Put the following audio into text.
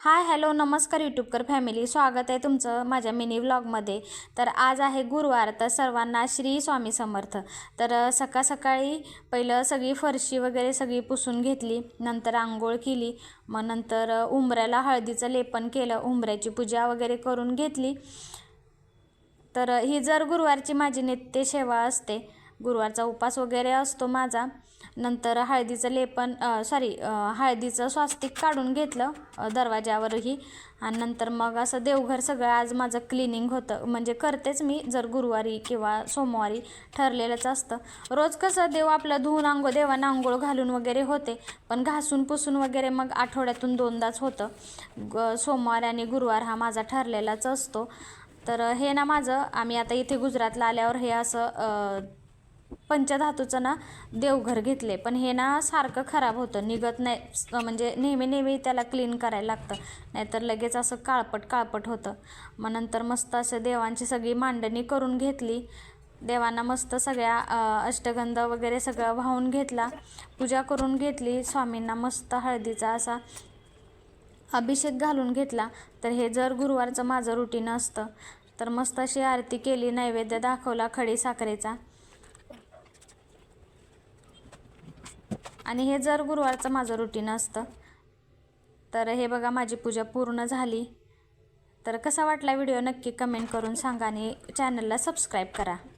Hi hello नमस्कार यूट्यूबकर family, स्वागत आहे तुमचं माझ्या मिनी व्लॉगमध्ये। तर आज आहे गुरुवार, तर सर्वांना श्री स्वामी समर्थ। तर सकाळ सकाळी पहिलं सगळी फरशी वगैरे सगळी पुसून घेतली, नंतर आंघोळ केली, मग नंतर उंबऱ्याला हळदीचं लेपन केलं, उंबऱ्याची पूजा वगैरे करून घेतली। तर ही जर गुरुवारची माझी नित्य सेवा असते, गुरुवारचा उपास वगैरे असतो माझा। नंतर हळदीचं लेपन हळदीचं स्वास्तिक काढून घेतलं दरवाजावरही, आणि नंतर मग असं देवघर सगळं आज माझं क्लिनिंग होतं। म्हणजे करतेच मी जर गुरुवारी किंवा सोमवारी ठरलेलंच असतं। रोज कसं देव आपलं धुवून देवांना आंघोळ घालून वगैरे होते, पण घासून पुसून वगैरे मग आठवड्यातून 2दाच होतं। सोमवार आणि गुरुवार हा माझा ठरलेलाच असतो। तर हे ना माझं, आम्ही आता इथे गुजरातला आल्यावर हे असं पंचधातूचं ना देवघर घेतले, पण हे ना सारखं खराब होतं, निघत नाही। म्हणजे नेहमी त्याला क्लीन करायला लागतं, नाहीतर लगेच असं काळपट होतं। मग नंतर मस्त असं देवांची सगळी मांडणी करून घेतली, देवांना मस्त सगळ्या अष्टगंध वगैरे सगळं वाहून घेतला, पूजा करून घेतली, स्वामींना मस्त हळदीचा असा अभिषेक घालून घेतला। तर हे जर गुरुवारचं माझं रुटीन असतं, तर मस्त अशी आरती केली, नैवेद्य दाखवला खडी साखरेचा। आणि हे जर गुरुवारचं माझं रुटीन असतं। तर हे बघा माझी पूजा पूर्ण झाली। तर कसा वाटला व्हिडिओ नक्की कमेंट करून सांगा आणि चॅनलला सबस्क्राईब करा।